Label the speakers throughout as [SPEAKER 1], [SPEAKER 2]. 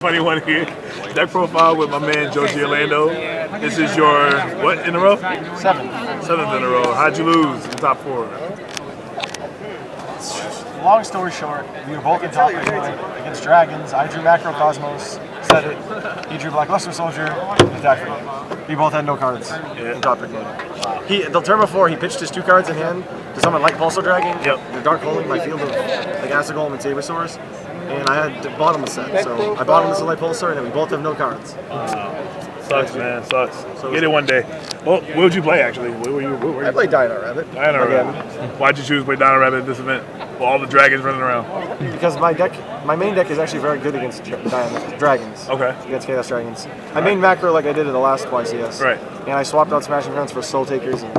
[SPEAKER 1] Funny one here. Deck profile with my man Joe Giorlando. This is your, what, in a row?
[SPEAKER 2] Seventh
[SPEAKER 1] in a row. How'd you lose in top 4?
[SPEAKER 2] Long story short, we were both in top 8 against Dragons. I drew Macrocosmos, said it. He drew Black Luster Soldier, he attacked for me. We both had no cards in top 8. The turn before, he pitched his 2 cards in hand to summon Light Pulsar Dragon, the Dark Holding, my field of like Acid Golem and Sabersaurs. And I had bottomless set, so I bottomless a Light Pulsar, and then we both have no cards.
[SPEAKER 1] Sucks, man, sucks. So get it one day. Well, what would you play, actually? What were you?
[SPEAKER 2] I played Dino Rabbit.
[SPEAKER 1] Dino Rabbit. Why'd you choose to play Dino Rabbit at this event? With all the dragons running around.
[SPEAKER 2] Because my main deck is actually very good against dragons.
[SPEAKER 1] Okay.
[SPEAKER 2] Against Chaos Dragons. I main macro like I did at the last YCS.
[SPEAKER 1] Right.
[SPEAKER 2] And I swapped out Smashing Grounds for Soul Takers. And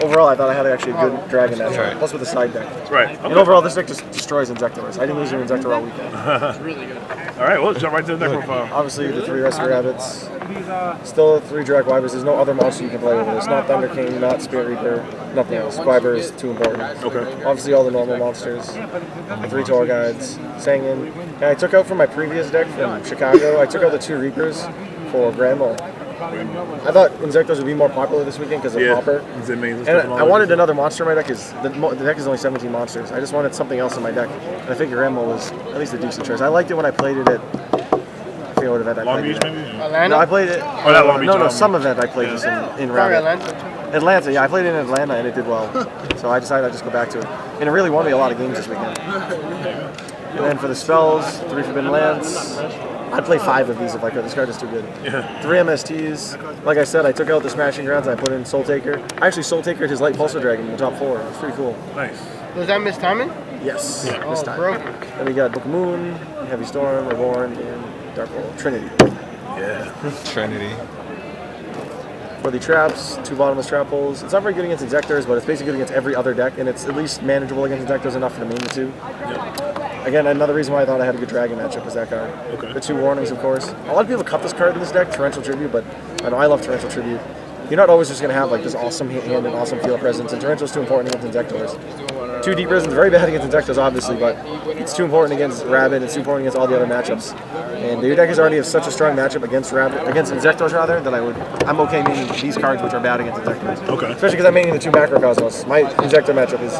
[SPEAKER 2] overall, I thought I had actually a good dragon match. Right. Plus with a side deck.
[SPEAKER 1] Right. Okay.
[SPEAKER 2] And overall, this deck just destroys Insectors. I didn't lose an Insector all weekend.
[SPEAKER 1] It's really good. All right, well, let's jump right to the deck profile.
[SPEAKER 2] Obviously, the 3 Rescue Rabbits. Still 3 Drag Wyvers. There's no other monster you can play with. It's not Thunder King, not Spirit Reaper, nothing else. Wyver is too important.
[SPEAKER 1] Okay.
[SPEAKER 2] Obviously, all the normal monsters. The 3 Tour Guides. Sangin. And I took out from my previous deck from Chicago, I took out the 2 Reapers for Grandma. I thought Insectos would be more popular this weekend because of Hopper. And I wanted another monster in my deck because the deck is only 17 monsters. I just wanted something else in my deck. And I think Grandma was at least a decent choice. I liked it when I played it at, I forget what event I played it at.
[SPEAKER 3] Atlanta?
[SPEAKER 2] No, I played it.
[SPEAKER 1] Oh, not Long Beach.
[SPEAKER 2] No, some event I played this in Rabbit. Atlanta, yeah, I played it in Atlanta and it did well. So I decided I'd just go back to it. And it really won me a lot of games this weekend. And then for the spells, 3 Forbidden Lance. I'd play 5 of these if I could. This card is too good. 3 MSTs. Like I said, I took out the Smashing Grounds and I put in Soul Taker. I actually Soul Takered his Light Pulsar Dragon in the top 4. It's pretty cool.
[SPEAKER 1] Nice.
[SPEAKER 3] Was that Miss Timon?
[SPEAKER 2] Yes.
[SPEAKER 3] Yeah.
[SPEAKER 2] This time.
[SPEAKER 3] Broken.
[SPEAKER 2] Then we got Book of Moon, Heavy Storm, Reborn, and Dark Hole. Trinity.
[SPEAKER 1] Yeah.
[SPEAKER 4] Trinity.
[SPEAKER 2] For the traps, 2 bottomless trap holes. It's not very good against Insectors, but it's basically good against every other deck, and it's at least manageable against Insectors enough for the main 2. Again, another reason why I thought I had a good dragon matchup was that card.
[SPEAKER 1] Okay.
[SPEAKER 2] The 2 warnings, of course. A lot of people cut this card in this deck, Torrential Tribute, but I know I love Torrential Tribute. You're not always just going to have like this awesome hand and awesome field presence, and Torrential's too important against Insectors. 2 Deep Prisons, very bad against Insectos, obviously, but it's too important against Rabbit, it's too important against all the other matchups. And your deck is already such a strong matchup against Insectos rather, that I'm okay maining these cards which are bad against Insectos.
[SPEAKER 1] Okay.
[SPEAKER 2] Especially because I'm maining the 2 Macrocosmos. My Insector matchup is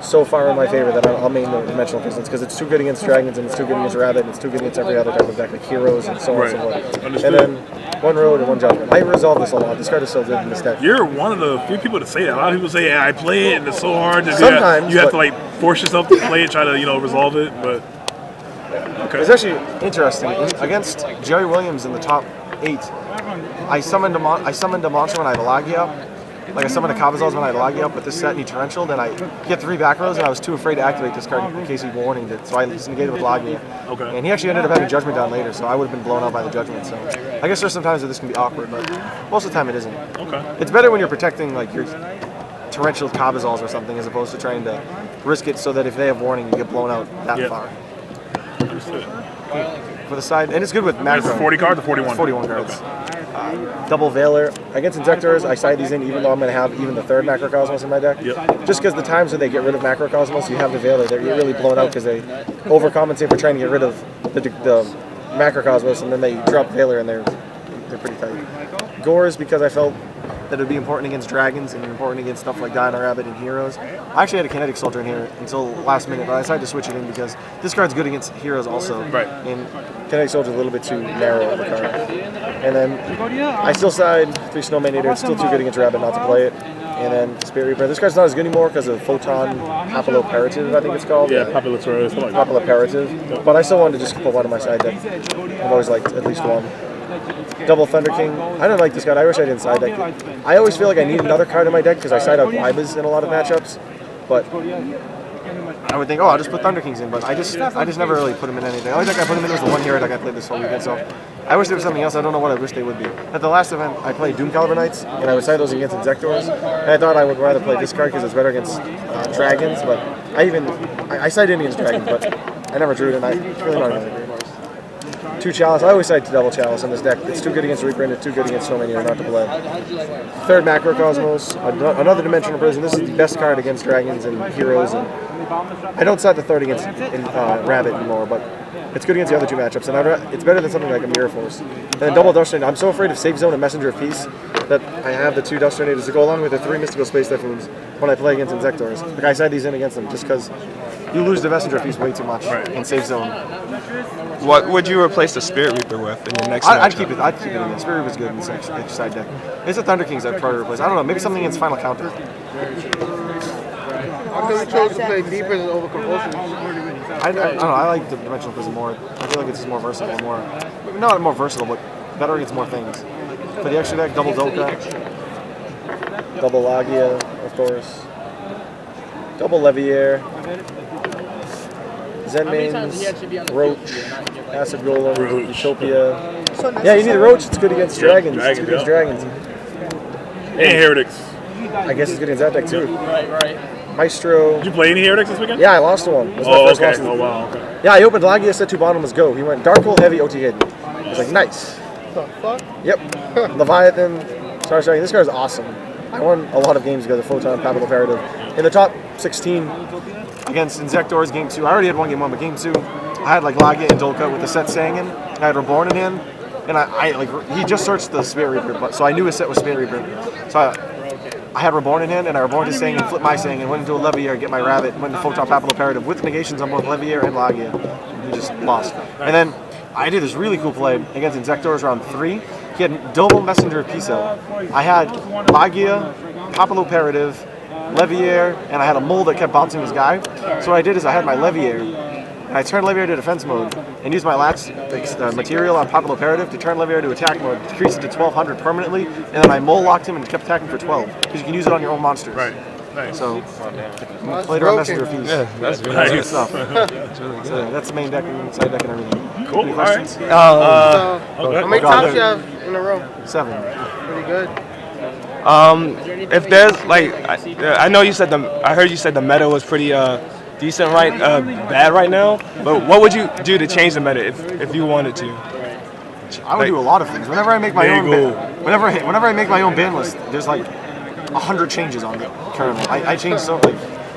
[SPEAKER 2] so far in my favor that I'll main the Dimensional Prisons because it's too good against Dragons and it's too good against Rabbit and it's too good against every other type of deck like Heroes and so on and so forth.
[SPEAKER 1] Understood.
[SPEAKER 2] And then 1 Road and 1 Judgment. I resolve this a lot. This card is so good in this deck.
[SPEAKER 1] You're one of the few people to say that. A lot of people say, yeah, I play it and it's so hard.
[SPEAKER 2] Sometimes.
[SPEAKER 1] You have to like force yourself to play it, try to, resolve it, but... Okay.
[SPEAKER 2] It's actually interesting. Against Jerry Williams in the top 8, I summoned a monster when I had Alagia. Like I summoned a Cabazals when I had Alagia up with this set and he Torrential, then I get 3 back rows and I was too afraid to activate this card in case he warninged it, so I just negated with Alagia.
[SPEAKER 1] Okay.
[SPEAKER 2] And he actually ended up having Judgment down later, so I would have been blown out by the Judgment, so I guess there's sometimes that this can be awkward, but most of the time it isn't.
[SPEAKER 1] Okay.
[SPEAKER 2] It's better when you're protecting like your Torrential Cabazals or something as opposed to trying to risk it so that if they have warning you get blown out that far.
[SPEAKER 1] Understood.
[SPEAKER 2] For the side, and it's good with macro.
[SPEAKER 1] 40 cards or 41?
[SPEAKER 2] 41 cards.
[SPEAKER 1] Okay.
[SPEAKER 2] Double Veiler. Against Insectors, I side these in even though I'm going to have even the 3rd Macrocosmos in my deck.
[SPEAKER 1] Yep.
[SPEAKER 2] Just because the times when they get rid of Macrocosmos, you have the Veiler, they're really blown out because they overcompensate for trying to get rid of the Macrocosmos and then they drop Veiler and they're pretty tight. Gores, because I felt that it would be important against Dragons and important against stuff like Dino Rabbit and Heroes. I actually had a Kinetic Soldier in here until last minute, but I decided to switch it in because this card's good against Heroes also.
[SPEAKER 1] Right.
[SPEAKER 2] And Kinetic Soldier's a little bit too narrow of a card. And then I still side 3 Snowman Eater. It's still too good against Rabbit not to play it. And then Spirit Reaper. This card's not as good anymore because of Photon Papilloperative, I think it's called.
[SPEAKER 1] Yeah, Papilloperative.
[SPEAKER 2] Papilloperative. But I still wanted to just put 1 on my side deck. I've always liked at least 1. Double Thunder King. I don't like this card. I wish I didn't side deck it. I always feel like I need another card in my deck because I side out Ibis in a lot of matchups. But I would think, oh, I'll just put Thunder Kings in. But I just never really put them in anything. The only deck I put them in was the 1 hero deck I played this whole weekend. So I wish there was something else. I don't know what I wish they would be. At the last event, I played Doom Caliber Knights, and I would side those against Insectors. And I thought I would rather play this card because it's better against Dragons. But I sided in against Dragons, but I never drew it, and it's really not really great. 2 Chalice. I always side to Double Chalice in this deck. It's too good against Reaper and it's too good against Snowman Eater not to play. 3rd Macrocosmos, another Dimensional Prison. This is the best card against Dragons and Heroes and I don't set the third against Rabbit anymore, but it's good against the other two matchups, and it's better than something like a Mirror Force. And then double Dust Tornado. I'm so afraid of Safe Zone and Messenger of Peace that I have the 2 Dust Tornadoes to go along with the 3 Mystical Space Typhoons when I play against Insectors. Like I side these in against them just because you lose the Messenger of Peace way too much in Safe Zone.
[SPEAKER 3] What would you replace the Spirit Reaper with in your next
[SPEAKER 2] I'd
[SPEAKER 3] matchup?
[SPEAKER 2] keep it. I'd keep it in there. Spirit Reaper was good in the side deck. It's the Thunder Kings I'd probably replace. I don't know. Maybe something against Final Counter.
[SPEAKER 4] How come you chose to play Deep Prison over Compulsion?
[SPEAKER 2] I don't know. I like the Dimensional Prison more. I feel like it's just more versatile. Not more versatile, but better against more things. For the extra deck, double Doka, double Lagia, of course, double Leviair, Zenmains, Roach, Acid Golem, Utopia. Yeah, you need a Roach. It's good against dragons. It's good against dragons.
[SPEAKER 1] And Heretics.
[SPEAKER 2] I guess it's good against that deck too. Maestro.
[SPEAKER 1] Did you play any Heretics this weekend?
[SPEAKER 2] Yeah, I lost to one. It was my first loss.
[SPEAKER 1] Oh, wow. Okay.
[SPEAKER 2] Yeah, I opened Lagia, set 2 bottom, let's go. He went Dark Hole, Heavy, OT Hidden. I was like, nice.
[SPEAKER 4] The fuck?
[SPEAKER 2] Yep. Leviathan, Star Striking. This card is awesome. I won a lot of games because of Photon, Capital Imperative. In the top 16 against Insectors, game 2. I already had one game 1, but game 2, I had like Lagia and Dolka with the set Sangin. I had Reborn in hand, and I he just searched the Spirit Reaper, but so I knew his set was Spirit Reaper. So I had Reborn in hand, and I Reborn his Sangin, flipped my Sangin, went into a Leviair, get my Rabbit, went into Photon, Capital Imperative with negations on both Leviair and Lagia. He just lost. And then I did this really cool play against Insectors round 3. He had double Messenger of Peace out. I had Lagia, Papal Imperative, Leviair, and I had a mole that kept bouncing this guy. So what I did is I had my Leviair, and I turned Leviair to defense mode, and used my last material on Papal Imperative to turn Leviair to attack mode, decrease it to 1200 permanently, and then I mole locked him and kept attacking for 12, because you can use it on your own monsters.
[SPEAKER 1] Right. Nice.
[SPEAKER 2] So, played around Messenger of Peace.
[SPEAKER 3] Yeah, that's good.
[SPEAKER 2] That's good stuff. So that's the main deck and side deck and everything.
[SPEAKER 1] Cool.
[SPEAKER 2] Any
[SPEAKER 1] All right.
[SPEAKER 2] questions?
[SPEAKER 4] How many
[SPEAKER 2] God,
[SPEAKER 4] tops you have in a row?
[SPEAKER 2] 7.
[SPEAKER 4] Pretty good.
[SPEAKER 3] If there's like, I know you said I heard you said the meta was pretty decent, right? Bad right now. But what would you do to change the meta if you wanted to?
[SPEAKER 2] I would do a lot of things. Whenever I make my own whenever I make my own ban list, there's like 100 changes on it currently. I change so like.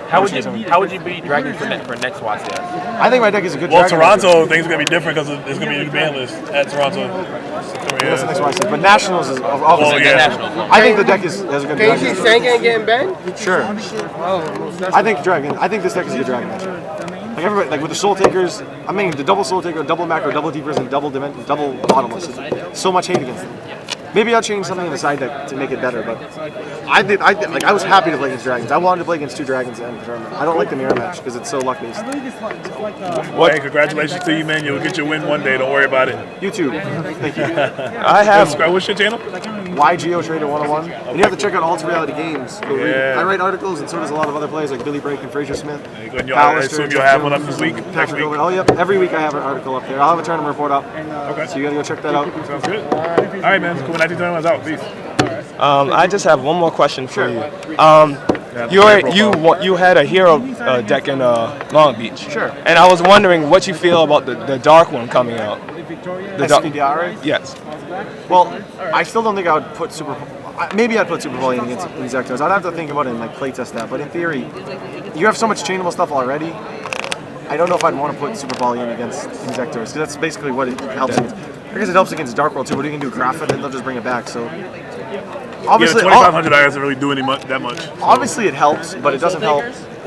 [SPEAKER 5] How would you be Dragon for next YCS?
[SPEAKER 2] I think my deck is a good.
[SPEAKER 1] Well,
[SPEAKER 2] Dragon
[SPEAKER 1] Toronto, things are going to be different because it's going to be a new ban list at Toronto.
[SPEAKER 2] That's the next one I said. But Nationals is obviously.
[SPEAKER 1] yeah.
[SPEAKER 2] I think the deck is a good.
[SPEAKER 4] Can you see
[SPEAKER 2] Dragon.
[SPEAKER 4] Sangan getting banned?
[SPEAKER 2] Sure. I think Dragon. I think this deck is a good Dragon matchup. Like everybody, like with the Soul Takers, I mean the double Soul Taker, double Macro, double Deepers, and double Bottomless. So much hate against them. Maybe I'll change something in the side deck to make it better, but I was happy to play against dragons. I wanted to play against 2 dragons in the tournament. I don't like the mirror match because it's so luck based.
[SPEAKER 1] Hey, congratulations to you, man. You'll get your win one day. Don't worry about it.
[SPEAKER 2] YouTube, thank you.
[SPEAKER 3] I have.
[SPEAKER 1] What's your channel?
[SPEAKER 2] YGO Trader 101. And you have to check out Ultra Reality Games. Go read.
[SPEAKER 1] Yeah.
[SPEAKER 2] I write articles, and so does a lot of other players like Billy Brake and Fraser Smith.
[SPEAKER 1] And I assume you'll have one up this week. Next week.
[SPEAKER 2] Oh, yep. Every week I have an article up there. I'll have a tournament report up.
[SPEAKER 1] Okay.
[SPEAKER 2] So you gotta go check that out.
[SPEAKER 1] Sounds good. All right, man. Cool. 19 tournaments out. Peace.
[SPEAKER 3] I just have one more question for you. You had a hero deck in Long Beach.
[SPEAKER 2] Sure.
[SPEAKER 3] And I was wondering what you feel about the dark one coming out. The dark.
[SPEAKER 2] SPDR?
[SPEAKER 3] Yes.
[SPEAKER 2] Well, I still don't think I would put Super. Maybe I'd put Super Volume against Insectos. I'd have to think about it and like playtest that. But in theory, you have so much chainable stuff already. I don't know if I'd want to put Super Volume against Insectos because that's basically what it helps against. I guess it helps against Dark World too, but you can do Graph and then they'll just bring it back. So obviously,
[SPEAKER 1] yeah, 2,500 doesn't really do that much. So.
[SPEAKER 2] Obviously, it helps, but it doesn't help.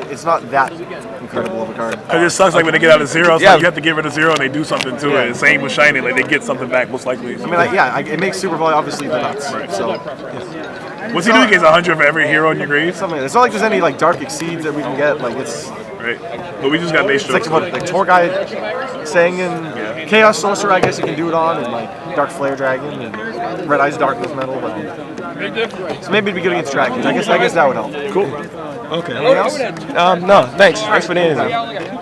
[SPEAKER 2] It's not that incredible of a card.
[SPEAKER 1] Because it sucks like when they get out of 0, like you have to get rid of 0 and they do something to it. Same with Shiny, like they get something back most likely.
[SPEAKER 2] I mean, it makes Super Volume obviously the nuts. Right. So,
[SPEAKER 1] what's he doing? He gets 100 for every hero in your grave?
[SPEAKER 2] Something. It's not like there's any like Dark Exceeds that we can get. Like it's.
[SPEAKER 1] Right. But we just got base strokes.
[SPEAKER 2] It's like Tour Guide, Sangin, Chaos Sorcerer, I guess you can do it on, and like Dark Flare Dragon, and Red Eyes Darkness Metal. But so maybe it'd be good against dragons. I guess that would help.
[SPEAKER 1] Cool.
[SPEAKER 3] Okay.
[SPEAKER 2] Anything else?
[SPEAKER 3] No, thanks. Thanks for the interview.